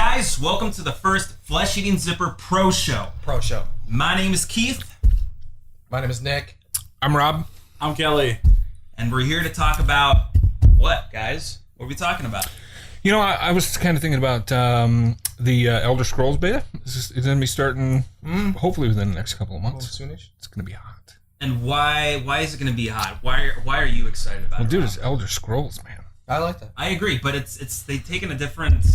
guys, welcome to the first Flesh Eating Zipper Pro Show. Pro Show. My name is Keith. My name is Nick. I'm Rob. I'm Kelly. And we're here to talk about what, guys? What are we talking about? You know, I was kind of thinking about the Elder Scrolls beta. It's going to be starting hopefully within the next couple of months. Soonish. It's going to be hot. And why is it going to be hot? Why are you excited about it? Well, dude, Rob? it's Elder Scrolls, man. I like that. I agree, but it's they've taken a different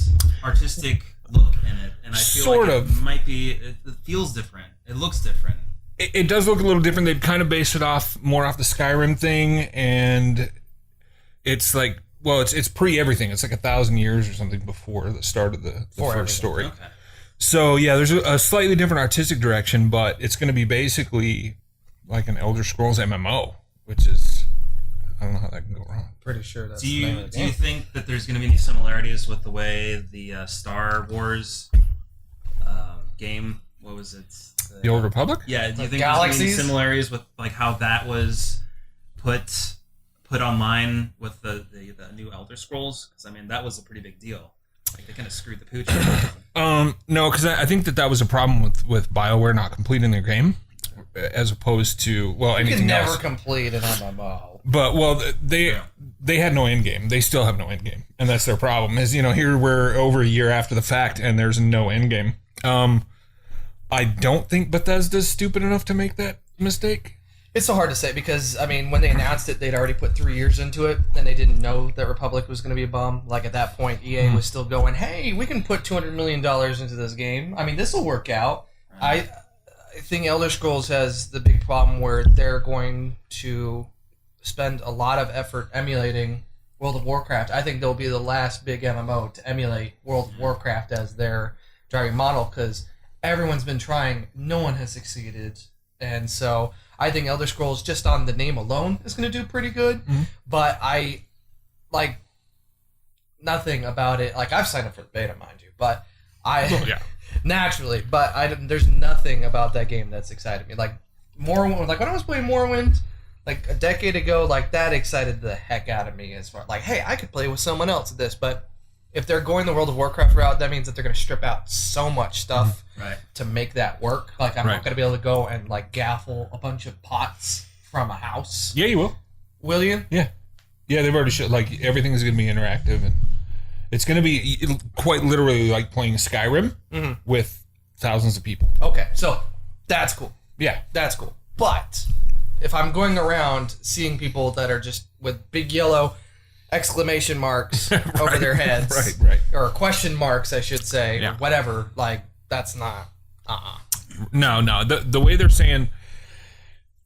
artistic look in it, and I feel Sort like of. it might be. It feels different. It looks different. It does look a little different. They've kind of based it more off the Skyrim thing, and it's like, well, it's pre everything. It's like 1,000 years or something before the start of the first story. Okay. So yeah, there's a slightly different artistic direction, but it's going to be basically like an Elder Scrolls MMO, which is, I don't know how that can go wrong. Pretty sure that's Do the name you of the game. think that there's going to be any similarities with the way the Star Wars game? What was it? The Old Republic? Yeah. Do you think Galaxies? there's any similarities with like how that was put online with the new Elder Scrolls? Because I mean that was a pretty big deal. Like they kind of screwed the pooch. No, because I think that was a problem with BioWare not completing their game, as opposed to anything You can never else. complete an MMO. But they had no end game. They still have no end game, and that's their problem. Is here we're over a year after the fact, and there's no end game. I don't think Bethesda's stupid enough to make that mistake. It's so hard to say because, I mean, when they announced it, they'd already put 3 years into it, and they didn't know that Republic was going to be a bum. Like, at that point, EA was still going, hey, we can put $200 million into this game. I mean, this will work out. I think Elder Scrolls has the big problem where they're going to spend a lot of effort emulating World of Warcraft. I think they'll be the last big MMO to emulate World of Warcraft as their driving model because everyone's been trying. No one has succeeded. And so I think Elder Scrolls, just on the name alone, is going to do pretty good. Mm-hmm. But I like nothing about it. Like, I've signed up for the beta, mind you. But naturally. But there's nothing about that game that's excited me. Like, Morrowind, like when I was playing Morrowind, like a decade ago, like that excited the heck out of me as far like, hey, I could play with someone else at this. But if they're going the World of Warcraft route, that means that they're going to strip out so much stuff to make that work. Like, I'm not going to be able to go and like gaffle a bunch of pots from a house. Yeah, you will. Will you? Yeah, they've already showed like everything's going to be interactive, and it's going to be quite literally like playing Skyrim with thousands of people. Okay, so that's cool. Yeah, That's cool. But if I'm going around seeing people that are just with big yellow exclamation marks over their heads, right, or question marks, I should say, Yeah. or whatever, like that's not. No. The way they're saying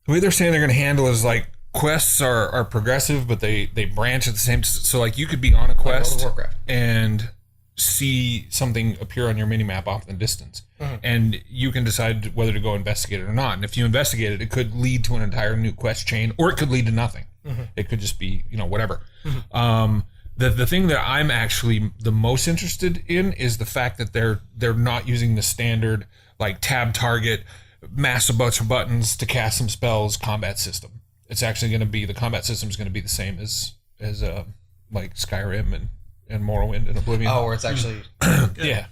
they're going to handle is like quests are progressive, but they branch at the same. So like you could be on a quest World of Warcraft. and see something appear on your mini map off in the distance, and you can decide whether to go investigate it or not. And if you investigate it, it could lead to an entire new quest chain, or it could lead to nothing. It could just be whatever. The thing that I'm actually the most interested in is the fact that they're not using the standard like tab target, mass a bunch of buttons to cast some spells combat system. It's actually going to be the combat system is going to be the same as like Skyrim and Morrowind and Oblivion. Oh, where it's actually Yeah,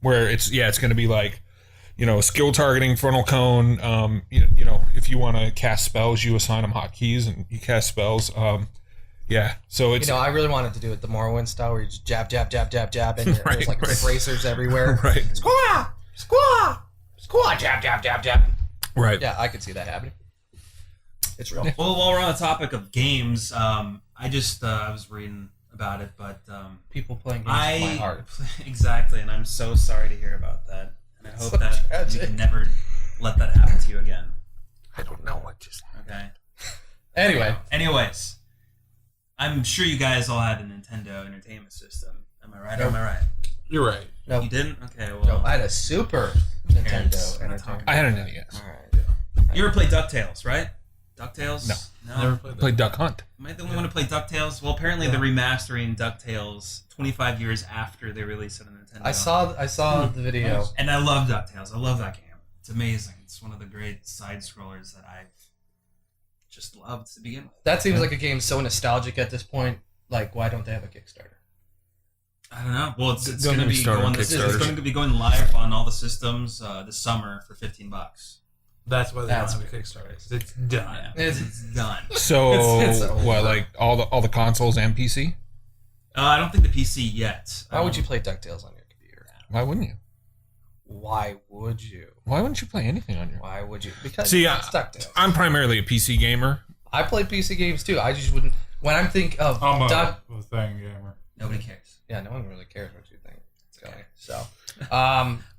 where it's going to be like skill targeting, frontal cone. If you want to cast spells, you assign them hotkeys and you cast spells. So it's I really wanted to do it the Morrowind style where you just jab, jab, jab, jab, jab, and there's like bracers everywhere. Right. Squaw, jab, jab, jab, jab. right. Yeah, I could see that happening. It's real. Well, while we're on the topic of games, I was reading about it, but People playing games with my heart. Exactly, and I'm so sorry to hear about that. And I hope So that tragic. you can never let that happen to you again. I don't know what just. Okay. Anyway, Anyways, I'm sure you guys all had a Nintendo Entertainment System. Am I right? Or am I right? You're right. no, You didn't? Okay. Well, I had a Super Parents, Nintendo we're not Entertainment. I had an NES. All right. you ever played DuckTales, right? DuckTales? No. Never played that. Played Duck Hunt. Am I the only one to play DuckTales? Well, apparently they're remastering DuckTales 25 years after they released it on Nintendo. I saw the video. And I love DuckTales. I love that game. It's amazing. It's one of the great side scrollers that I've just loved to begin with. That seems like a game so nostalgic at this point. Like, why don't they have a Kickstarter? I don't know. Well, it's Don't going to get me be started on going. It's Kickstarters. going to be going live on all the systems this summer for $15. That's why they That's don't have a Kickstarter. 'Cause it's done. Yeah, it's done. So It's what, over. like all the consoles and PC? I don't think the PC yet. Why would you play DuckTales on your computer? Why wouldn't you? Why would you? Why wouldn't you play anything on your? Why would you? Because See, it's DuckTales. I'm primarily a PC gamer. I play PC games too. I just wouldn't. When I think of I'm a Duck, thing gamer. Nobody cares. yeah, no one really cares what you think. Okay. So,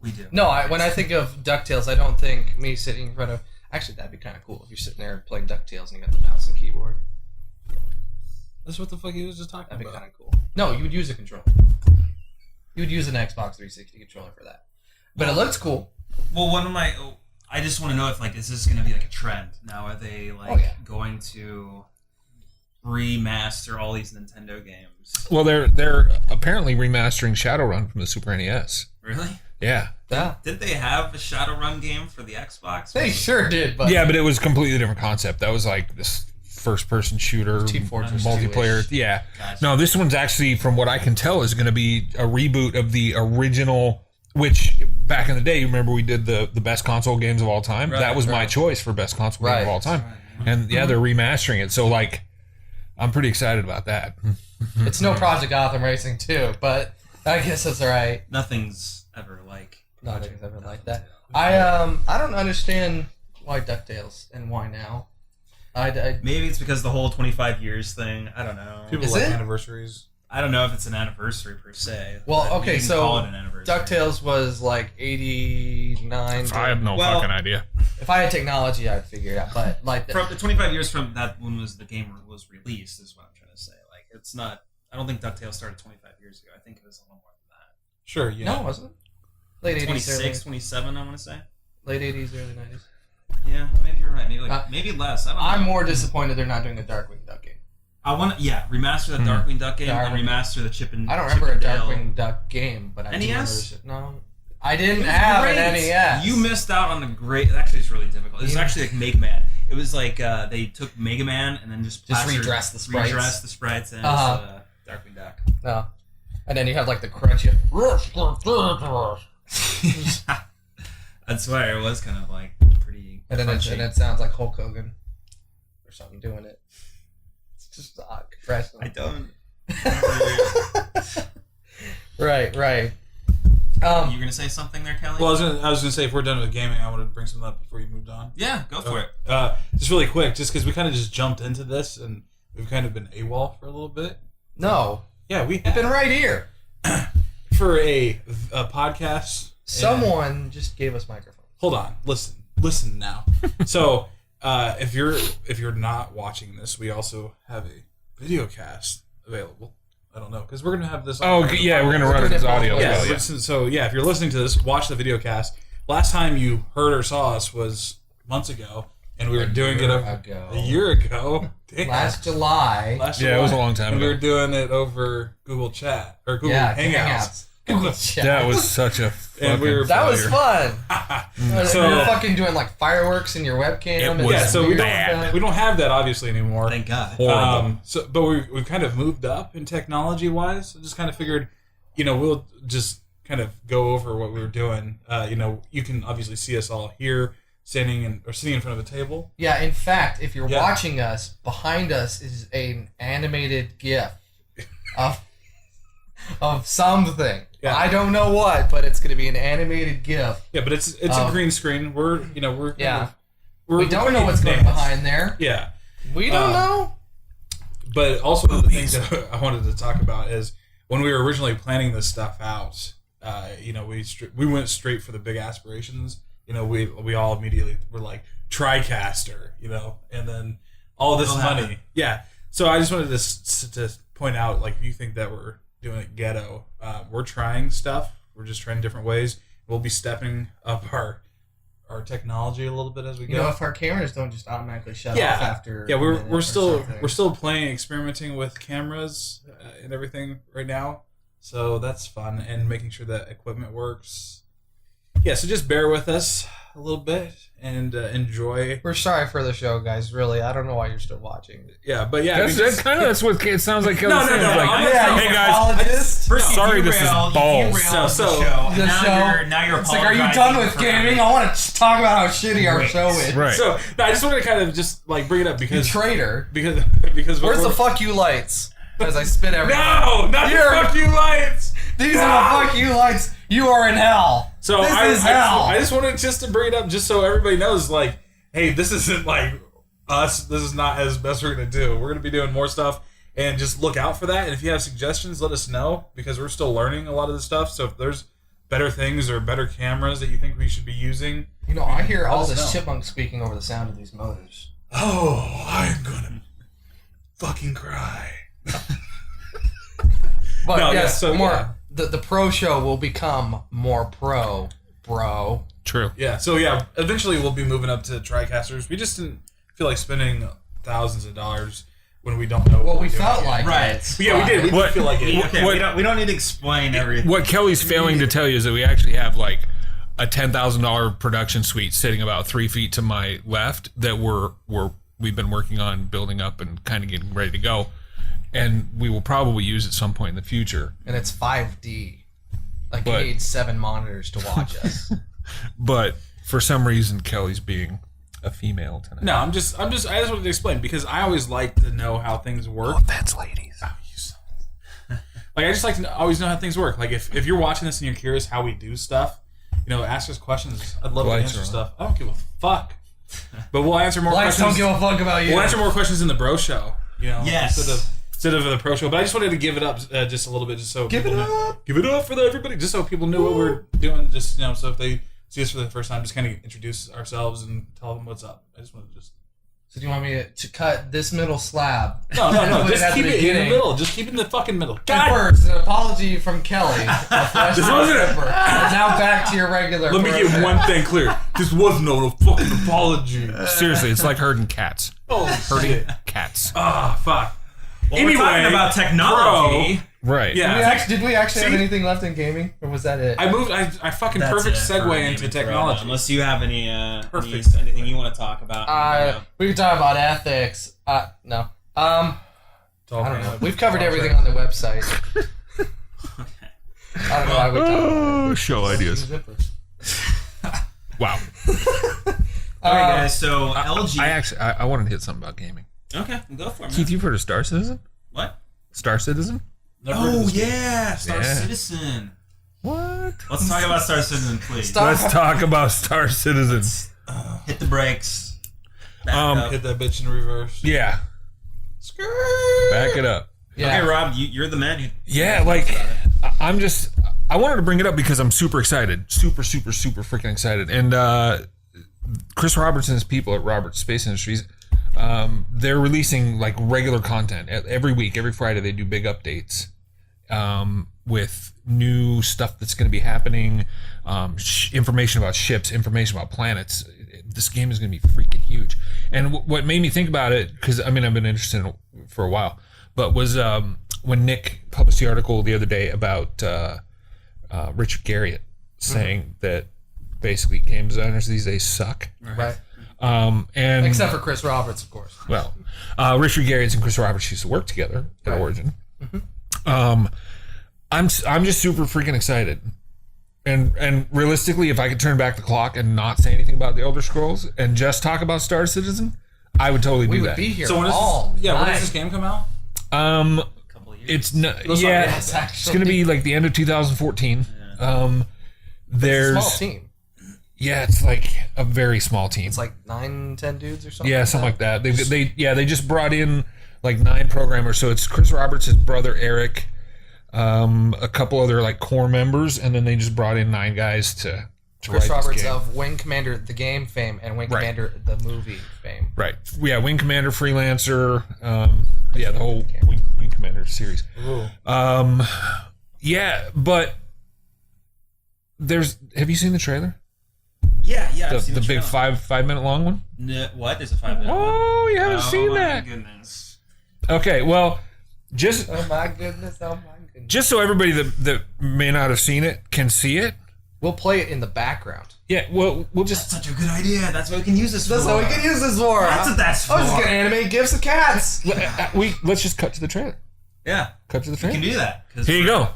We do. no, when I think of DuckTales, I don't think me sitting in front of. Actually, that'd be kind of cool if you're sitting there playing DuckTales and you got the mouse and keyboard. That's what the fuck he was just talking That'd be about. kind of cool. No, you would use a controller. You would use an Xbox 360 controller for that. But it looks cool. Well, I just want to know if is this going to be like a trend now? Are they going to remaster all these Nintendo games? Well, they're apparently remastering Shadowrun from the Super NES. Really? Yeah. Yeah, Did they have a Shadowrun game for the Xbox? they sure did. But Yeah, but it was a completely different concept. That was like this first-person shooter, Team Fortress multiplayer. 2-ish. Yeah. Gotcha. No, this one's actually, from what I can tell, is going to be a reboot of the original. Which back in the day, you remember we did the best console games of all time. Right, that was my right. choice for best console game of Right. all time. Right. And yeah, they're remastering it. So I'm pretty excited about that. it's no Project Gotham Racing 2, but I guess that's all right. Nothing's ever like. Nothing's ever like that. I don't understand why DuckTales and why now. I Maybe it's because the whole 25 years thing. I don't know. People Is like it? anniversaries. I don't know if it's an anniversary per se. Well, but okay, you can so call it an anniversary. DuckTales was like 89. I have no Well- fucking idea. If I had technology, I'd figure it out. But like, From the 25 years from that when the game was released is what I'm trying to say. It's not. I don't think DuckTales started 25 years ago. I think it was a little more than that. Sure, yeah. no, it wasn't. Late 80s, 26, early, 27. I want to say. late 80s, early 90s. Yeah, maybe you're right. Maybe maybe less. I don't know. I'm more disappointed they're not doing a Darkwing Duck game. I want to remaster the Darkwing Duck game and remaster the Chip and I don't Chip remember a and Dale. Darkwing Duck game, but I do remember NES? the no. I didn't It was have great. an NES. You missed out on a great. Actually, it's really difficult. It was Yeah. actually like Mega Man. It was like they took Mega Man and then just redressed the sprites. Redressed the sprites and Darkwing Duck. No. And then you have like the crunchy. I swear it was kind of like pretty. And then crunchy. it sounds like Hulk Hogan or something doing it. It's just odd compression. I don't. Right. You gonna say something there, Kelly? Well, I was gonna say if we're done with gaming, I wanted to bring something up before you moved on. yeah, go for it. Just really quick, just because we kind of just jumped into this and we've kind of been AWOL for a little bit. No, Yeah, we we've have. been right here. For a podcast. Someone just gave us microphones. Hold on, listen now. So if you're not watching this, we also have a video cast available. I don't know because we're gonna have this. Oh, yeah, we're gonna run it as audio. Yeah, as well, so yeah, if you're listening to this, watch the video cast. Last time you heard or saw us was months ago, and we were doing it a year ago. Damn. Last July. Last Yeah, it was a long time and we ago. were doing it over Google Chat or Google Hangouts. Google Chat. That was such a And we were- fucking That was failure. fun. So- we were fucking doing like fireworks in your webcam. It and was Yeah, so we bad. don't have that obviously anymore. Thank God. Horrible. But we've kind of moved up in technology wise. I just kind of figured, we'll just kind of go over what we were doing. You can obviously see us all here, sitting in front of a table. Yeah, in fact, if you're Yeah. watching us, behind us is an animated GIF of something. Yeah. I don't know what, but it's going to be an animated GIF. Yeah, but it's a green screen. We're kind Yeah. of, we're We don't pretty know what's going advanced. behind there. Yeah, We don't know. but also one of the things that I wanted to talk about is when we were originally planning this stuff out. We went straight for the big aspirations. We all immediately were like TriCaster, and then all this It'll money. happen. Yeah. So I just wanted to point out, like, if you think that we're doing it ghetto, we're trying stuff. We're just trying different ways. We'll be stepping up our technology a little bit as we go. If our cameras don't just automatically shut Yeah. off after. Yeah, a minute we're or still something. playing, experimenting with cameras and everything right now. So that's fun, and making sure that equipment works. yeah, so just bear with us a little bit and enjoy. We're sorry for the show, guys. Really, I don't know why you're still watching. Yeah, but yeah, That's what it sounds like. No, Kelly's saying. no, Like, I'm hey guys, First, sorry, this is balls. So- now you're It's like, are you done with gaming? I want to talk about how shitty our show is. Right. So no, I just wanted to kind of just like bring it up You because traitor. because Where's the fuck you lights? As I spit everything. no, not the fuck you lights. These are the fuck you lights. You are in hell. So this is hell. I just wanted just to bring it up just so everybody knows, like, hey, this isn't like us. This is not as best we're gonna do. We're gonna be doing more stuff, and just look out for that. And if you have suggestions, let us know because we're still learning a lot of this stuff. So if there's better things or better cameras that you think we should be using, You know, I hear all let us this know. chipmunk speaking over the sound of these motors. Oh, I'm gonna fucking cry. But No, yes, yeah, so, more. yeah. The pro show will become more pro, bro. True. Yeah, so yeah, eventually we'll be moving up to TriCasters. We just didn't feel like spending thousands of dollars when we don't know. Well, what we we're doing felt yet. like Right. it. But yeah, we did. We What- did feel like it. Okay, What- we don't need to explain everything. What Kelly's failing to tell you is that we actually have like a $10,000 production suite sitting about 3 feet to my left that we've been working on building up and kind of getting ready to go, and we will probably use at some point in the future. And it's 5D. Like, But- you need 7 monitors to watch us. But for some reason, Kelly's being a female tonight. No, I just wanted to explain because I always like to know how things work. Offense, ladies. Oh, you son. Like I just like to always know how things work. Like if you're watching this and you're curious how we do stuff, you know, ask us questions. I'd love to Lights answer are on. stuff. I don't give a fuck. But we'll answer more Lights questions. don't give a fuck about you. We'll answer more questions in the bro show. You know, Yes. instead of the pro show. But I just wanted to give it up just a little bit, just so Give people it know- up. give it up for everybody, just so people knew what we're doing. Just so if they see us for the first time, just kind of introduce ourselves and tell them what's up. I just wanted to just. So do you want me to cut this middle slab? No, Put it just at keep the it in the beginning? middle. Just keep it in the fucking middle. And God, first, an apology from Kelly. A flesh This wasn't it. stripper. And now back to your regular. let me get program. one thing clear. This was no fucking apology. Seriously, it's like herding cats. Oh Herding shit. cats. Ah, fuck. Well, we're talking about technology. Right. Yeah. Did we actually have See? anything left in gaming, or was that it? I moved. I fucking That's perfect it for segue gaming into for right now. technology. Unless you have any Perfect. anything you want to talk about. We can talk about ethics. No. I don't know. We've covered Talk everything right. on the website. I don't know why we talk about Oh, show ideas. it. Wow. All right, guys. So LG. I wanted to hit something about gaming. Okay, go for it. Keith, Man. you've heard of Star Citizen? What? Star Citizen? Never heard of Oh this game. yeah, Star Yeah. Citizen. What? Let's talk about Star Citizen, please. Let's talk about Star Citizen. Hit the brakes. Back up. Hit that bitch in reverse. Yeah. Back it up. Yeah. Okay, Rob, you're the man who. Yeah, like I wanted to bring it up because I'm super excited, super freaking excited. And Chris Robertson's people at Roberts Space Industries, they're releasing like regular content every week, every Friday. They do big updates with new stuff that's going to be happening, information about ships, information about planets. This game is going to be freaking huge. And what made me think about it, because I mean I've been interested in it for a while, but was when Nick published the article the other day about Richard Garriott saying that basically game designers these days suck. Right. And Except for Chris Roberts, of course. well, Richard Garriott and Chris Roberts used to work together at Origin. I'm just super freaking excited. And realistically, if I could turn back the clock and not say anything about the Elder Scrolls and just talk about Star Citizen, I would totally We do would that. be here So when all when night. does this game come out? Um, Couple of years. it's no, Those are- yeah, yes, it's actually. going to be like the end of 2014. There's Small team. yeah, it's like a very small team. It's like 9-10 dudes or something. Yeah, something like that. They just brought in like 9 programmers. So it's Chris Roberts, his brother Eric, a couple other like core members, and then they just brought in 9 guys to Chris write Roberts this game. of Wing Commander the game fame and Wing Right. Commander the movie fame. Right. Yeah, Wing Commander freelancer. Yeah, the whole Wing Commander series. Ooh. Yeah, but have you seen the trailer? Yeah, I've The, seen the big trailer. 5-minute long one? What? There's a 5-minute one? Oh, you haven't Oh, seen my that? Goodness. Okay, well, just Oh my goodness! Oh my goodness! so everybody that may not have seen it can see it. We'll play it in the background. Yeah, well, we'll That's just... such a good idea. That's what we can use this That's for. what we can use this for. That's what that's for. I was just gonna animate gifs of cats. Let's just cut to the trailer. Yeah, Cut to the we trailer. can do that. 'Cause Here you go.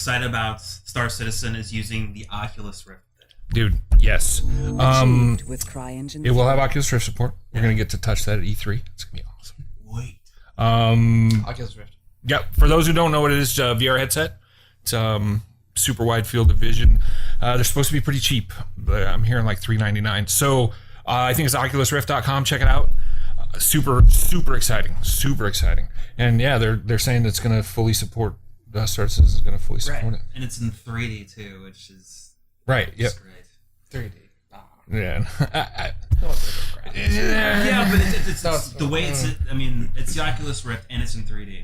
excited about Star Citizen is using the Oculus Rift. Dude, yes. Achieved with CryEngine. It will have Oculus Rift support. We're going to get to touch that at E3. It's going to be awesome. Wait. Oculus Rift. Yeah, for those who don't know what it is, VR headset. It's super wide field of vision. They're supposed to be pretty cheap. I'm hearing like $399. So I think it's OculusRift.com. Check it out. Super exciting. Super exciting. And yeah, they're saying it's going to fully support. Star Citizen is going to fully support it. And it's in 3D too, which is right. Yep. great. 3D. Oh. Yeah. Yeah, but it's the way it's. I mean, it's the Oculus Rift and it's in 3D.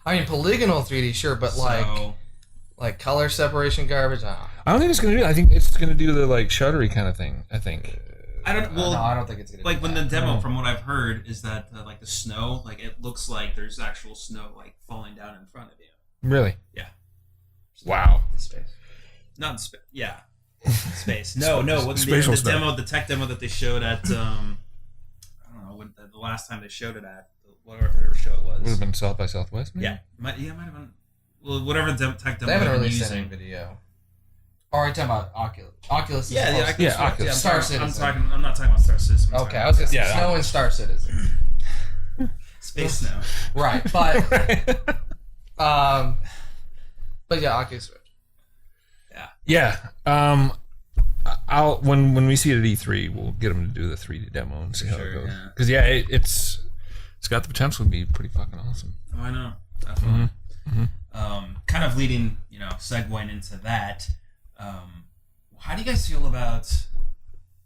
I mean, polygonal 3D, sure, but like color separation garbage. I don't think it's gonna do. I think it's gonna do the like shuttery kind of thing. I think. I don't. Well, no, I don't think it's gonna. Like do when that. the demo, from what I've heard, is that like the snow, like it looks like there's actual snow like falling down in front of you. Really? Yeah. Wow. In space. Not in space. Yeah. Space. No. When Spatial the snow. demo, the tech demo that they showed at, I don't know, when the last time they showed it at, whatever show it was. Would have been South by Southwest. Maybe? Yeah. Might have been. Well, whatever tech demo They haven't they're released using. any video. Or are you talking about Oculus? Oculus is Yeah, supposed Oculus. to- Yeah, Oculus. I'm Star talking- Citizen. I'm not talking about Star Citizen. I'm Okay, talking I was gonna say Yeah, Snow and Star Citizen. about Space Snow. Right, but but yeah, Oculus Rift. Yeah. I'll when we see it at E3, we'll get them to do the 3D demo and see how it goes. Yeah. Because it's got the potential to be pretty fucking awesome. Oh, I know. Definitely. Mm-hmm. Kind of leading, segueing into that. How do you guys feel about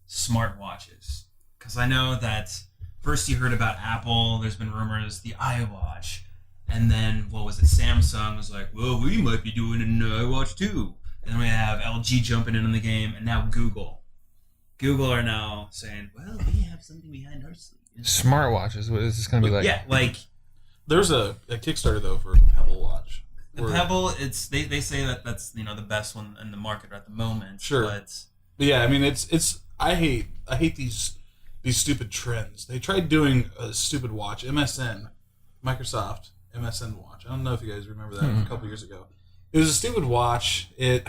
smartwatches? Because I know that first you heard about Apple. There's been rumors the iWatch, and then what was it? Samsung was like, well, we might be doing an iWatch too. And then we have LG jumping in on the game, and now Google. Google are now saying, well, we have something behind our sleeve. Smartwatches. What is this going to be like? Yeah, like There's a Kickstarter though for Pebble Watch. the Pebble. It's they say that that's the best one in the market at the moment. Sure. But Yeah, I mean it's I hate these stupid trends. They tried doing a stupid watch, Microsoft MSN watch. I don't know if you guys remember that from a couple years ago. It was a stupid watch. It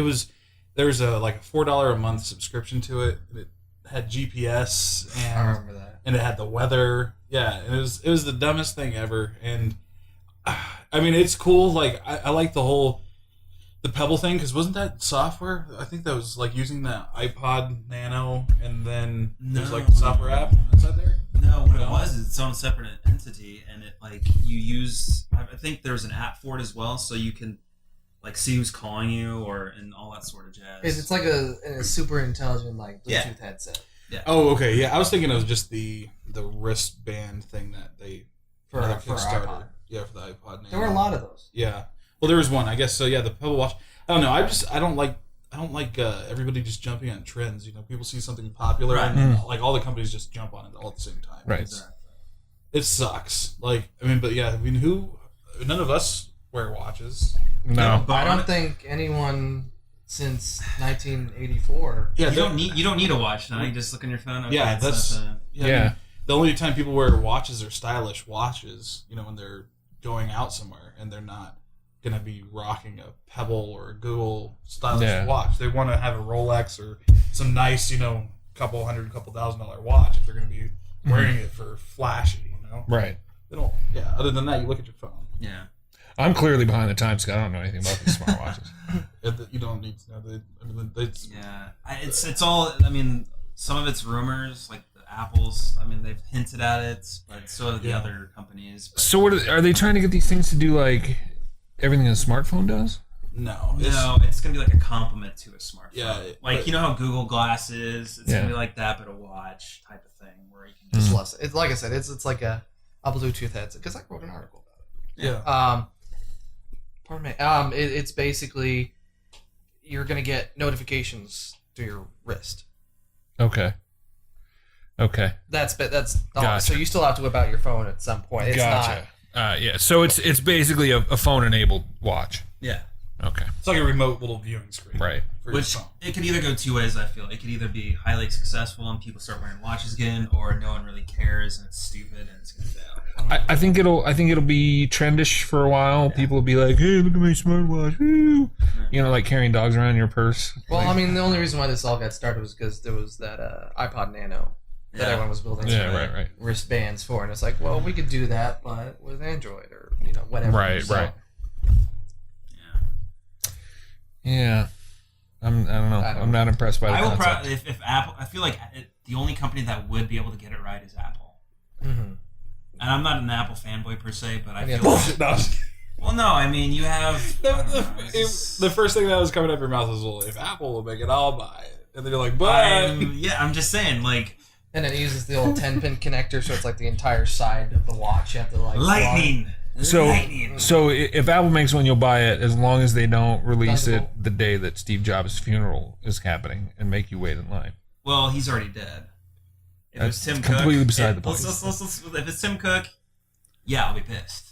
was there's a like a $4 a month subscription to it. It had GPS I and remember that. and it had the weather. Yeah, and it was the dumbest thing ever. And I mean, it's cool. Like I like the Pebble thing because wasn't that software? I think that was like using the iPod Nano, and then there's like a software app inside there. no, what it was is its own separate entity, and it like you use. I think there's an app for it as well, so you can like see who's calling you and all that sort of jazz. It's like a super intelligent like Bluetooth Yeah. headset Oh, okay. Yeah, I was thinking it was just the wristband thing that they for another for Kickstarter. iPod. Yeah, for the iPod Nano. There were a lot of those. Yeah. Well, there was one, I guess. So yeah, the Pebble Watch. I don't know. I don't like everybody just jumping on trends. People see something popular Right. and like all the companies just jump on it all at the same time. Right. It sucks. Like but yeah, I mean, none of us wear watches. No. But I don't think anyone since 1984. Yeah, you don't need a watch now. You just look on your phone. Okay, Yeah, it's that's- not, Yeah. I Yeah. mean, the only time people wear watches are stylish watches, when they're going out somewhere and they're not going to be rocking a Pebble or a Google stylish watch. They want to have a Rolex or some nice, couple $1,000 watch if they're going to be wearing it for flashy, Right. They don't, yeah, other than that, you look at your phone. yeah. I'm clearly behind the times because I don't know anything about these smartwatches. You don't need to know. Yeah, it's all. I mean, some of it's rumors, like the Apple's. I mean, they've hinted at it, but so have the other companies. But So are they trying to get these things to do like everything a smartphone does? No. it's gonna be like a complement to a smartphone. Yeah, like but- how Google Glass is. It's Yeah. gonna be like that, but a watch type of thing where you can It's just. less. It's like I said. It's like a Bluetooth headset because I wrote an article about it. Yeah. Pardon me. It's basically you're gonna get notifications through your wrist. Okay. That's all. Gotcha. So you still have to whip out your phone at some point. It's Gotcha. Yeah. So it's basically a phone enabled watch. Yeah. Okay. It's like a remote little viewing screen. Right. For Which your phone. it could either go two ways. I feel it could either be highly successful and people start wearing watches again, or no one really cares and it's stupid and it's gonna fail. I think it'll be trendish for a while. Yeah. People will be like, "Hey, look at my smartwatch!" Woo! You know, like carrying dogs around in your purse. Well, I mean, the only reason why this all got started was because there was that iPod Nano that everyone was building right. wristbands for, and it's like, well, we could do that, but with Android or whatever. Right. Yeah. I don't know. I'm not impressed by the concept. If Apple, I feel like the only company that would be able to get it right is Apple. Mm-hmm. And I'm not an Apple fanboy per se, but I feel like... Well, no, I mean, you have... The first thing that was coming out of your mouth was, well, if Apple will make it, I'll buy it. And then you're like, but... I'm just saying, like... And it uses the old 10-pin connector, so it's like the entire side of the watch. You have to, like... Lightning! So if Apple makes one, you'll buy it as long as they don't release it the day that Steve Jobs' funeral is happening and make you wait in line. Well, he's already dead. If That's it's Tim Cook... completely beside the point. If it's Tim Cook, yeah, I'll be pissed.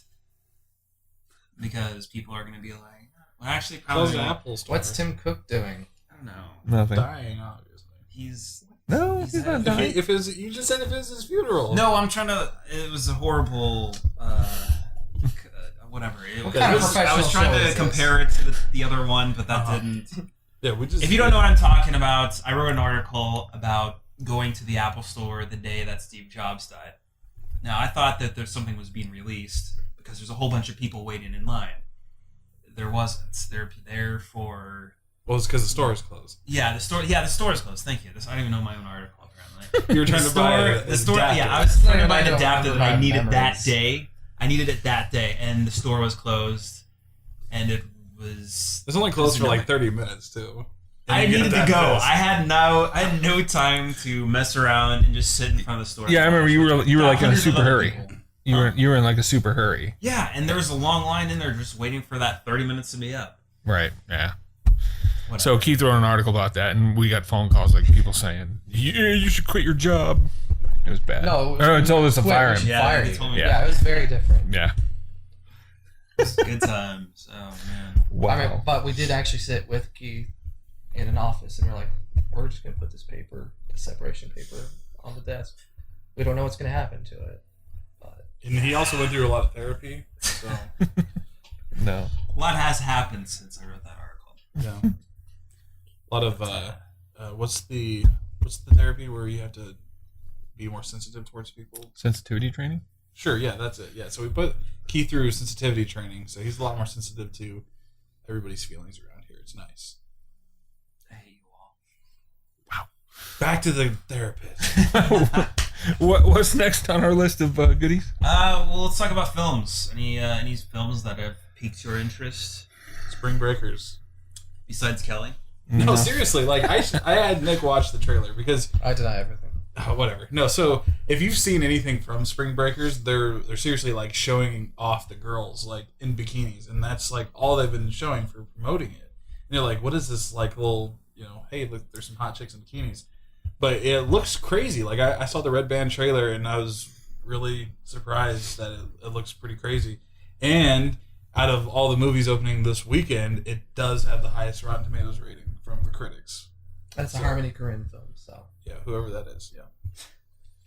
Because people are going to be like... Well, actually, probably... What's Tim Cook doing? I don't know. Nothing. Dying, obviously. He's not dying. You just said if it's his funeral. No, I'm trying to... It was a horrible... whatever. I was trying to compare it to the other one, but that didn't... Yeah, If you don't know what I'm talking about, I wrote an article about going to the Apple Store the day that Steve Jobs died. Now, I thought that something was being released because there's a whole bunch of people waiting in line. There wasn't. They're there for... Well, it's because the store is closed. Yeah, the store is closed. Thank you. I don't even know my own article, apparently. You were trying to buy the store. Yeah, I was trying to buy an adapter that I needed that day. I needed it that day, and the store was closed, and it was... It's only closed for like 30 minutes, too. I needed to go. I had no time to mess around and just sit in front of the store. Yeah, I remember you were like in a super hurry. You were in like a super hurry. Yeah, and there was a long line in there just waiting for that 30 minutes to be up. Right, yeah. Whatever. So Keith wrote an article about that, and we got phone calls like people saying, "Yeah, you should quit your job." It was bad. No, I told us to fire him. Yeah, yeah, it was very different. Yeah. It's good times. Oh man. Wow. I mean, but we did actually sit with Keith in an office, and we're like, we're just gonna put this separation paper, on the desk. We don't know what's gonna happen to it. But and he also went through a lot of therapy. So no. A lot has happened since I wrote that article. Yeah. A lot of what's the therapy where you have to be more sensitive towards people? Sensitivity training? Sure, yeah, that's it. Yeah, so we put Keith through sensitivity training, so he's a lot more sensitive to everybody's feelings around here. It's nice. I hate you all. Wow. Back to the therapist. What's next on our list of goodies? Well, let's talk about films. Any films that have piqued your interest? Spring Breakers. Besides Kelly? No, seriously. Like I had Nick watch the trailer because I deny everything. Whatever. No, so if you've seen anything from Spring Breakers, they're seriously like showing off the girls like in bikinis, and that's like all they've been showing for promoting it. And you're like, what is this like little, hey, look, there's some hot chicks in bikinis. But it looks crazy. Like I saw the Red Band trailer and I was really surprised that it looks pretty crazy. And out of all the movies opening this weekend, it does have the highest Rotten Tomatoes rating from the critics. That's a Harmony Korine film, so yeah, whoever that is, yeah,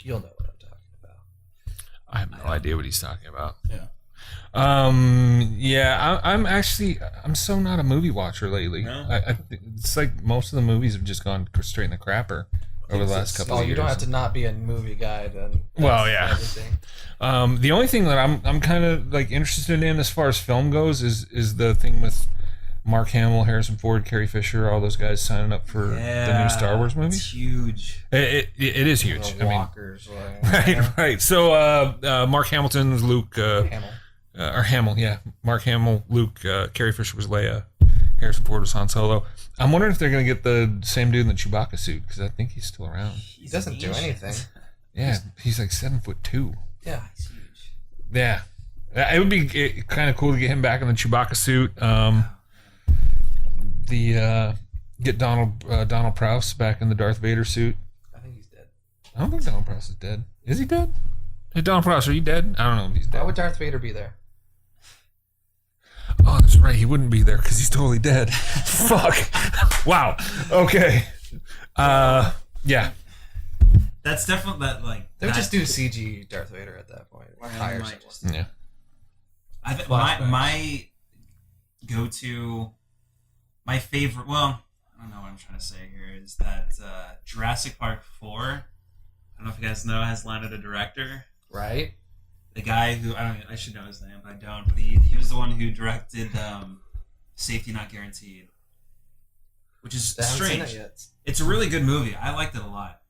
you'll know what I'm talking about. I have no idea what he's talking about. Yeah. I'm so not a movie watcher lately. No? It's like most of the movies have just gone straight in the crapper over the last couple of years. You don't have to not be a movie guy then. Well, yeah. Everything. The only thing that I'm kind of like interested in as far as film goes is the thing with Mark Hamill, Harrison Ford, Carrie Fisher, all those guys signing up for the new Star Wars movie. It's huge. It is huge. The walkers, Right. So Mark Hamilton was Luke. Hamill. Or Hamill, yeah. Mark Hamill, Luke, Carrie Fisher was Leia, Harrison Ford was Han Solo. I'm wondering if they're going to get the same dude in the Chewbacca suit, because I think he's still around. He doesn't do anything. Yeah, he's like 7'2". Yeah. He's huge. Yeah. It would be kind of cool to get him back in the Chewbacca suit. Get Donald Prowse back in the Darth Vader suit. I think he's dead. I don't think Donald Prowse is dead. Is he dead? Hey, Donald Prowse, are you dead? I don't know if he's dead. Why would Darth Vader be there? Oh, that's right. He wouldn't be there because he's totally dead. Fuck. Wow. Okay. Yeah. That's definitely that like. They would just do CG Darth Vader at that point. Or hire someone. Yeah. I think my go-to, my favorite. Well, I don't know what I'm trying to say here. Is that Jurassic Park 4? I don't know if you guys know, has landed a director. Right. The guy who I should know his name, but I don't. But he was the one who directed Safety Not Guaranteed, which is strange. It's a really good movie. I liked it a lot.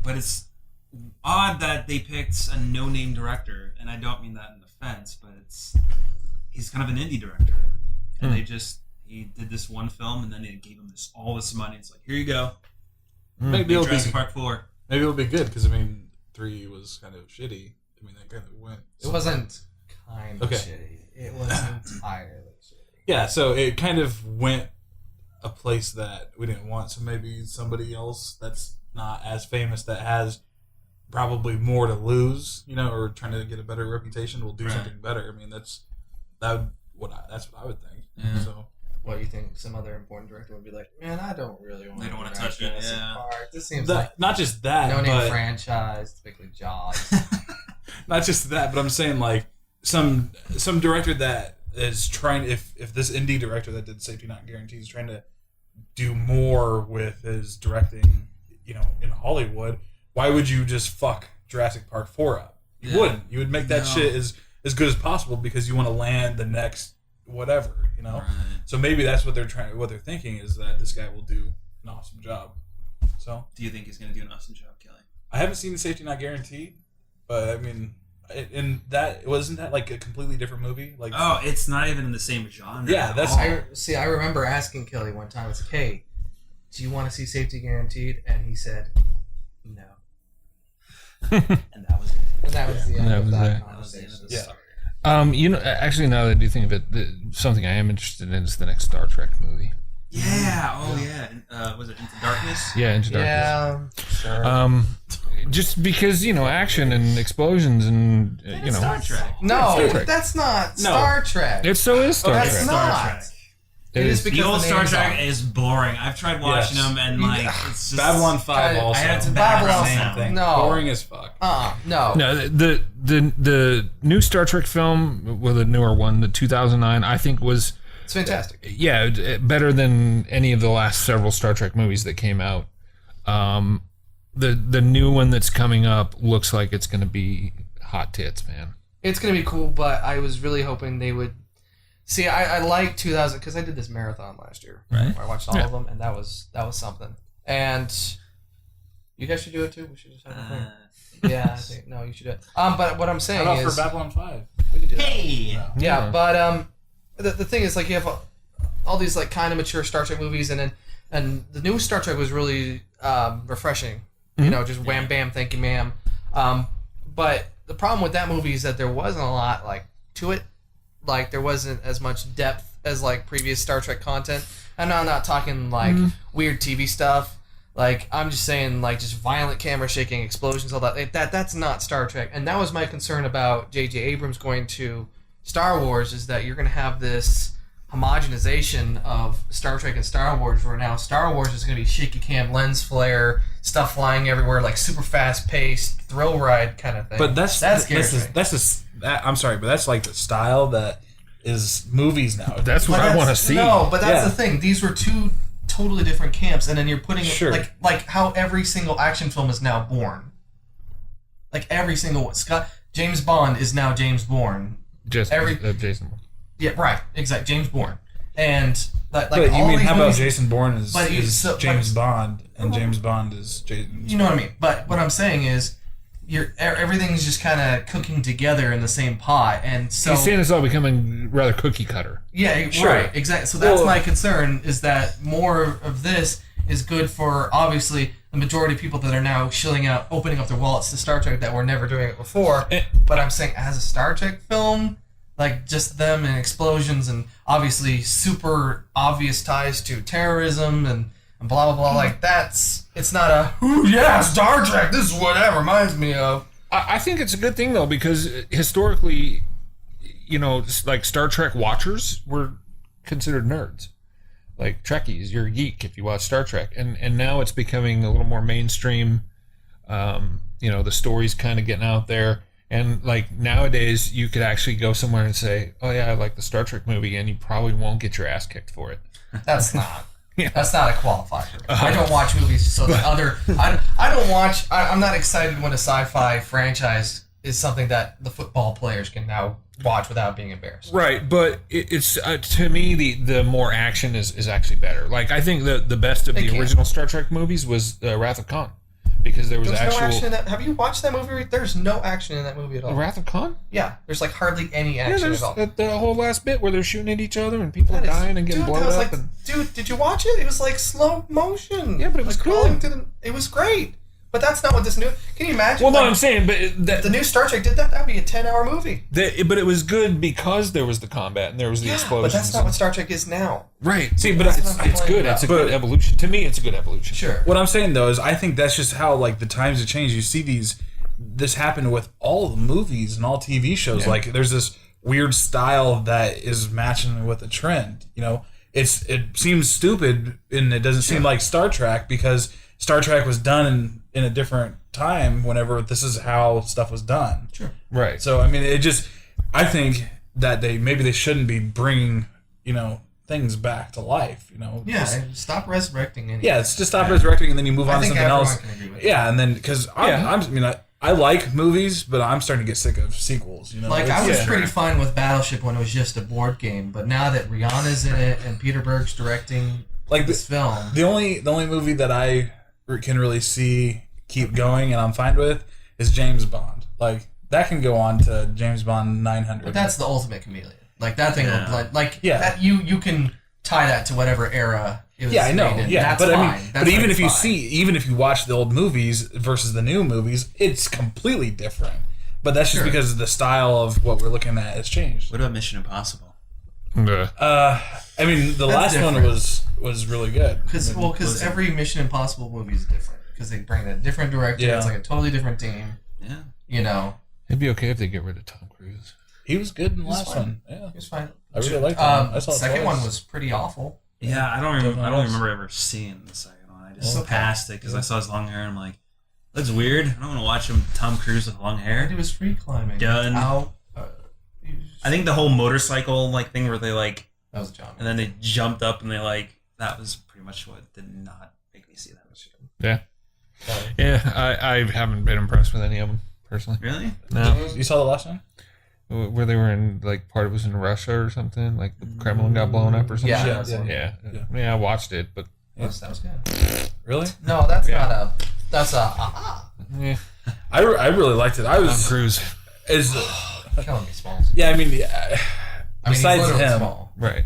But it's odd that they picked a no-name director, and I don't mean that in offense, but he's kind of an indie director, and he did this one film, and then they gave him all this money. It's like, here you go. Maybe it'll Jurassic be Park 4. Maybe it'll be good because 3 was kind of shitty. That kind of went. It wasn't kind of shitty. It was entirely shitty. Yeah, so it kind of went a place that we didn't want. So maybe somebody else that's not as famous, that has probably more to lose, or trying to get a better reputation, will do something better. I mean, that's what I would think. Yeah. So, what you think? Some other important director would be like, man, I don't really want. They don't want to touch it. Yeah. This seems like not just that, no-name franchise, typically Jaws. Not just that, but I'm saying like some director that is trying. If this indie director that did Safety Not Guaranteed is trying to do more with his directing, in Hollywood, why would you just fuck Jurassic Park 4 up? You wouldn't. You would make that shit as good as possible because you want to land the next whatever, Right. So maybe that's what they're thinking is that this guy will do an awesome job. So, do you think he's going to do an awesome job, Kelly? I haven't seen Safety Not Guaranteed, but I mean, and that wasn't that like a completely different movie? Like, oh, it's not even in the same genre. Yeah, that's. I remember asking Kelly one time. It's like, hey, do you want to see Safety Guaranteed? And he said, no. And that was it. And that was the end of that That was the end conversation. of the story. Actually, now that I do think of it, something I am interested in is the next Star Trek movie. Yeah. Oh, yeah. Was it Into Darkness? Yeah, Into Darkness. Yeah, sure. Just because action and explosions and Star Trek. No, Star Trek. that's not Star Trek. It so is Star That's Trek. not. Star Trek. It is The because old the Star name's Trek on. is boring. I've tried watching them, and it's just Babylon 5 also. I had to Babylon background Same sound. thing. No. Boring as fuck. No. No, the new Star Trek film, well, the newer one, the 2009, I think was It's fantastic. better than any of the last several Star Trek movies that came out. The new one that's coming up looks like it's going to be hot tits, man. It's going to be cool, but I was really hoping they would... See, I like 2000 because I did this marathon last year. Right. Where I watched all of them, and that was something. And you guys should do it too. We should just have a thing. Yeah, I think you should do it. But what I'm saying How about is for Babylon 5? we could do that. Hey. Yeah, but the thing is, like, you have all these like kind of mature Star Trek movies, and the new Star Trek was really refreshing. Just wham bam, thank you, ma'am. But the problem with that movie is that there wasn't a lot to it. Like, there wasn't as much depth as like previous Star Trek content. And I'm not talking like weird TV stuff. Like, I'm just saying like just violent camera shaking, explosions, all that. That's not Star Trek. And that was my concern about J.J. Abrams going to Star Wars, is that you're going to have this homogenization of Star Trek and Star Wars, where now Star Wars is going to be shaky cam, lens flare, stuff flying everywhere, like super fast paced thrill ride kind of thing. But that's I'm sorry, but that's like the style that is movies now. That's what I want to see. No, but that's the thing. These were two totally different camps, and then you're putting Sure. it like how every single action film is now born. Like every single one. James Bond is now James Bourne. Jason. Yeah, right. Exactly. James Bourne. And like But you all mean these how about movies, Jason Bourne is so- James Bond and James Bond is Jason? you know what I mean? But what I'm saying is, everything's just kind of cooking together in the same pot, and so He's saying it's all becoming rather cookie cutter. yeah, Sure. right, exactly. So that's my concern, is that more of this is good for obviously the majority of people that are now opening up their wallets to Star Trek that were never doing it before. But I'm saying as a Star Trek film, like just them and explosions and obviously super obvious ties to terrorism and blah blah blah, like it's not a Star Trek, this is what that reminds me of. I think it's a good thing though, because historically, like Star Trek watchers were considered nerds. Like Trekkies, you're a geek if you watch Star Trek. And now it's becoming a little more mainstream. The story's kind of getting out there. And like nowadays, you could actually go somewhere and say, "Oh yeah, I like the Star Trek movie," and you probably won't get your ass kicked for it. That's not. Yeah. That's not a qualifier. I don't watch movies, so the other. I don't watch. I'm not excited when a sci-fi franchise is something that the football players can now watch without being embarrassed. Right, but it's to me the more action is actually better. Like I think the best of the original Star Trek movies was Wrath of Khan, because there was no action in actual. that. Have you watched that movie? There's no action in that movie at all. Wrath of Khan? Yeah, there's like hardly any Yeah, action there's at all. the whole last bit where they're shooting at each other and people are That is- dying and getting dude, blown that was up. like, And, dude, did you watch it? It was like slow motion. Yeah, but it was like cool. crawling to the. It was great, but that's not what this new. Can you imagine? well, no, like, I'm saying, but the new Star Trek did that. That'd be a 10-hour movie. but it was good because there was the combat and there was the Yeah, explosions. but that's not what Star Trek is now. Right. See, but That's it's what I'm good. complaining It's a about. good evolution. To me, it's a good evolution. Sure. What I'm saying though is, I think that's just how like the times have changed. You see this happen with all the movies and all TV shows. Yeah. Like there's this weird style that is matching with the trend. It seems stupid and it doesn't seem like Star Trek, because Star Trek was done in a different time. Whenever this is how stuff was done. Sure. Right. So I mean, I think that they shouldn't be bringing things back to life. Yeah, stop resurrecting anything. Yeah, it's just stop resurrecting and then you move on to think something everyone else. can agree with Yeah, and then because I like movies, but I'm starting to get sick of sequels. Like, I was pretty fine with Battleship when it was just a board game, but now that Rihanna's in it and Peter Berg's directing this film, the only movie that I can really see keep going and I'm fine with is James Bond. Like that can go on to James Bond 900. but that's the ultimate chameleon. Like that thing, Yeah. that you can tie that to whatever era it was Yeah, I know. made in. Yeah, That's but fine. I mean, That's but even like if you watch the old movies versus the new movies, it's completely different. But that's just because the style of what we're looking at has changed. What about Mission Impossible? I mean, the last one different. was really good. Because every Mission Impossible movie is different. Because they bring in a different director. Yeah. It's like a totally different team. Yeah. It'd be okay if they get rid of Tom Cruise. He was good in the He was last fine. one. Yeah, It was fine. I really liked him. I saw The it second twice. one was pretty awful. Yeah, I don't Definitely was. remember ever seeing the second one. I just Okay. passed it because I saw his long hair and I'm like, that's weird. I don't want to watch him Tom Cruise with long hair. And it was free climbing. Done. Out. I think the whole motorcycle thing where they That was John. and then they jumped up and they that was pretty much what did not make me see that. Yeah. Yeah, I haven't been impressed with any of them, personally. Really? No. You saw the last one? Where they were in, part of it was in Russia or something, like the Kremlin got blown up or something. Yeah. Yeah, I watched it, but That was good. Really? No, that's Yeah. not a. That's a. yeah. I really liked it. I Tom was Cruise. is Killing me, Smalls. yeah. I mean, I mean, he's besides literally him, small. Right.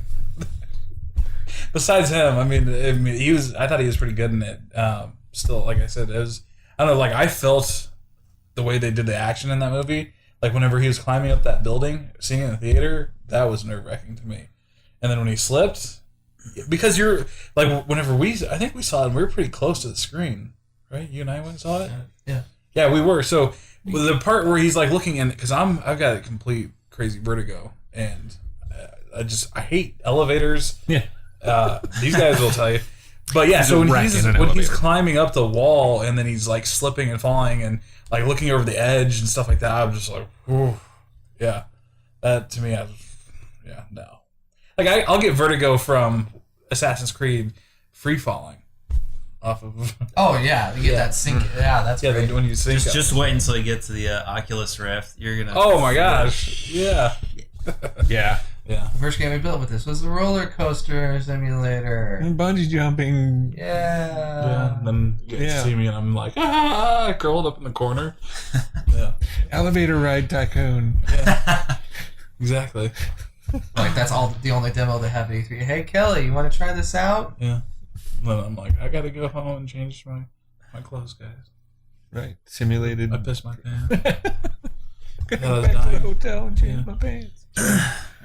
besides him, I mean, he was. I thought he was pretty good in it. Still, like I said, it was. I don't know. Like I felt the way they did the action in that movie. Like whenever he was climbing up that building, seeing it in the theater, that was nerve wracking to me. And then when he slipped, because you're like, whenever I think we saw it, we were pretty close to the screen, right? You and I went and saw it. Yeah, we were. So the part where he's looking in, because I've got a complete crazy vertigo, and I hate elevators. Yeah. These guys will tell you. But yeah, He's so a when wreck he's in an when he's elevator. climbing up the wall and then he's slipping and falling and looking over the edge and stuff like that, I'm just like, whew. Yeah, that to me, no. I'll get vertigo from Assassin's Creed free falling off of. Oh yeah, you get that sink. Yeah, that's Yeah, great. when you sink. Just wait until you get to the Oculus Rift. You're gonna. Oh my gosh! Yeah, Yeah. yeah. The first game we built with this was the roller coaster simulator. And bungee jumping. Yeah, and then you Yeah. see me and I'm like, curled up in the corner. Yeah, Elevator ride tycoon. exactly. That's the only demo they have at E3. Hey Kelly, you want to try this out? Yeah. Then I'm like, I gotta go home and change my clothes, guys. Right. Simulated. I pissed my pants. Gotta I go was back to the dying. hotel and change Yeah. my pants. All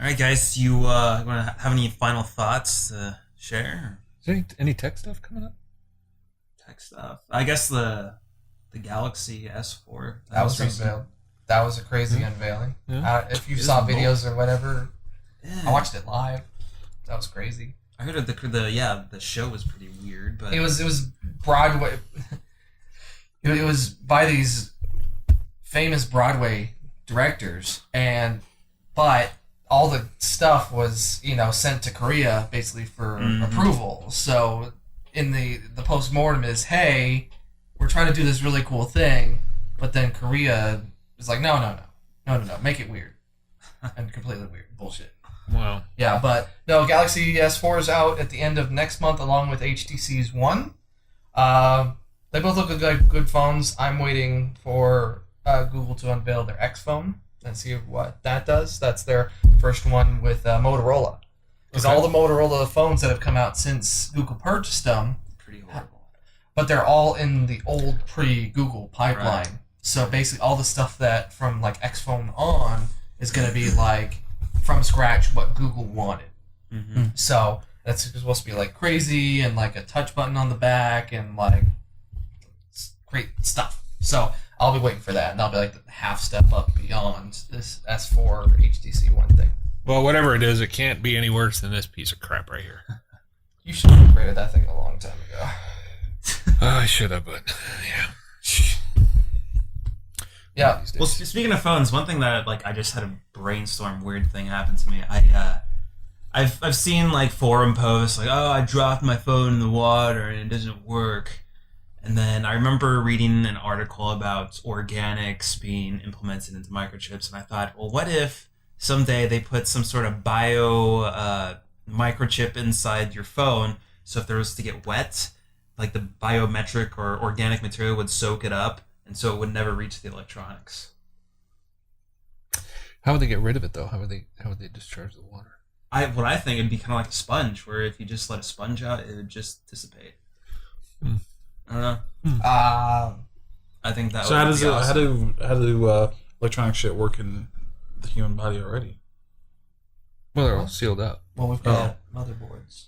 right, guys. You want to have any final thoughts to share? Is there any tech stuff coming up? Tech stuff. I guess the Galaxy S4. That was unveiled. That was a crazy unveiling. Yeah. If you saw videos or whatever, Yeah. I watched it live. That was crazy. I heard the show was pretty weird, but It was Broadway. It was by these famous Broadway directors, but all the stuff was sent to Korea basically for approval. So in the post-mortem is, hey, we're trying to do this really cool thing, but then Korea is like, no, make it weird and completely weird bullshit. Wow. Yeah, but no, Galaxy S4 is out at the end of next month along with HTC's One. They both look like good phones. I'm waiting for Google to unveil their X phone and see what that does. That's their first one with Motorola. Because all the Motorola phones that have come out since Google purchased them, pretty horrible. but they're all in the old pre-Google pipeline. Right. So basically all the stuff that from like X phone on is going to be like from scratch what Google wanted. Mm-hmm. So that's supposed to be like crazy and like a touch button on the back and like great stuff. So I'll be waiting for that, and I'll be like the half step up beyond this S4 HTC One thing. Well, whatever it is, it can't be any worse than this piece of crap right here. You should have upgraded that thing a long time ago. I should have, but yeah. Yeah. Well, speaking of phones, one thing that I just had a brainstorm weird thing happen to me. I've seen like forum posts like, oh, I dropped my phone in the water and it doesn't work. And then I remember reading an article about organics being implemented into microchips, and I thought, well, what if someday they put some sort of bio microchip inside your phone, so if there was to get wet, like the biometric or organic material would soak it up, and so it would never reach the electronics. How would they get rid of it though? How would they discharge the water? What I think it'd be kind of like a sponge, where if you just let a sponge out, it would just dissipate. I don't know. I think that. So would how be does it? awesome. How do electronic shit work in the human body already? Well, they're all sealed up. Well, we've got motherboards.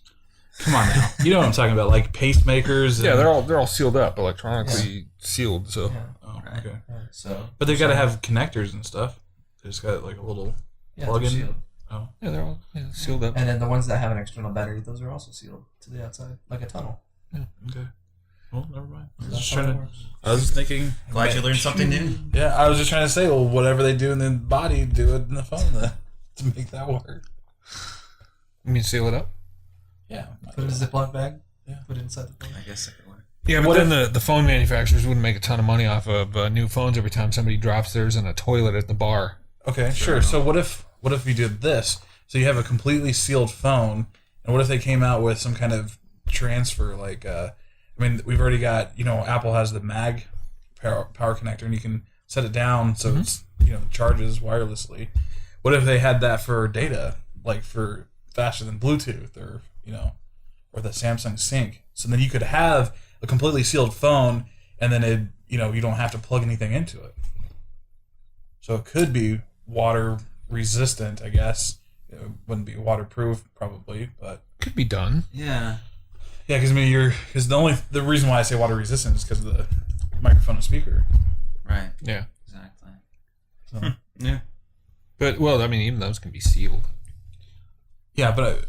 Come on now, you know what I'm talking about, like pacemakers. And, Yeah, they're all sealed up, electronically sealed. So Yeah. Oh, Right. okay. So. But they've got to have connectors and stuff. They just got like a little Yeah, plug they're in. sealed. Oh, yeah, they're all sealed up. And then the ones that have an external battery, those are also sealed to the outside, like a tunnel. okay. Well, never mind. I was That's just how trying it to. works. I was just thinking. Glad you learned something new. Yeah, I was just trying to say, well, whatever they do in the body, do it in the phone to make that work. You mean seal it up? Yeah. Put it in a Ziploc bag. Yeah. Put it inside the phone. I guess it could work. Yeah, but What then the phone manufacturers wouldn't make a ton of money off of new phones every time somebody drops theirs in a toilet at the bar. Okay, sure. So what if you did this? So you have a completely sealed phone, and what if they came out with some kind of transfer? Like, I mean, we've already got, Apple has the mag power connector, and you can set it down so it's charges wirelessly. What if they had that for data, like for faster than Bluetooth, or or the Samsung Sync? So then you could have a completely sealed phone, and then it you don't have to plug anything into it. So it could be water resistant, I guess. It wouldn't be waterproof probably, but Could be done. Yeah. yeah, because the reason why I say water resistant is because of the microphone and speaker. Right. Yeah. Exactly. So, Yeah. But, well, I mean, even those can be sealed. yeah, but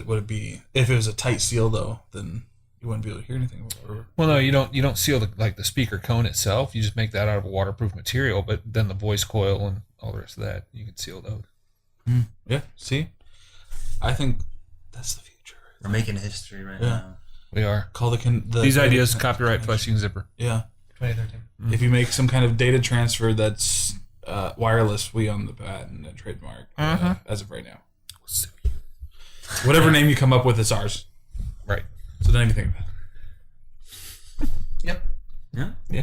would it be, if it was a tight seal though, then you wouldn't be able to hear anything? Well, no, you don't seal the speaker cone itself. You just make that out of a waterproof material, but then the voice coil and all the rest of that, you can seal those. Yeah, see, I think that's the future. We're making history right Yeah. now. We are. Call the These ideas copyright Fleshing Zipper. Yeah, 2013. if you make some kind of data transfer that's wireless, we own the patent and trademark as of right now. Whatever name you come up with, it's ours. Right. So don't even think about it. Yep. Yeah. Yeah.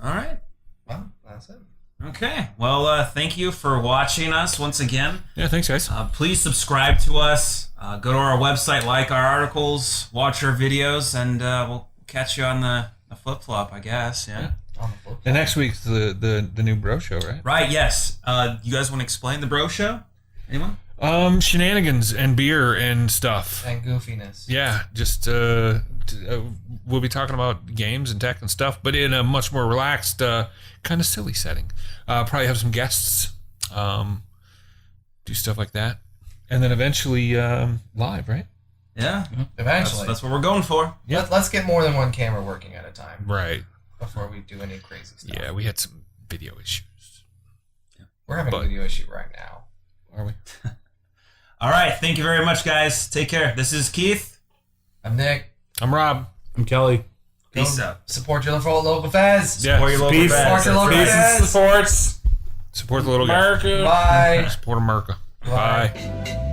All right. Well, that's it. Okay. Well, thank you for watching us once again. Yeah, thanks, guys. Please subscribe to us. Go to our website, like our articles, watch our videos, and we'll catch you on the flip-flop, I guess. Yeah. On the book. And next week's the new Bro Show, right? Right, yes. You guys want to explain the Bro Show? Anyone? Shenanigans and beer and stuff. And goofiness. Yeah, just we'll be talking about games and tech and stuff, but in a much more relaxed, kind of silly setting. Probably have some guests, do stuff like that, and then eventually live, right? Yeah. Eventually. That's what we're going for. Yeah. Let's get more than one camera working at a time Right. before we do any crazy stuff. Yeah, we had some video issues. We're having a video issue right now. Are we? All right. Thank you very much, guys. Take care. This is Keith. I'm Nick. I'm Rob. I'm Kelly. Peace Go out. Support your local FEZ. Yeah. Support your local Peace. friends. Support your local That's right. FEZ. Sports. Support the little guy. America. Bye. Support America. Bye. Bye.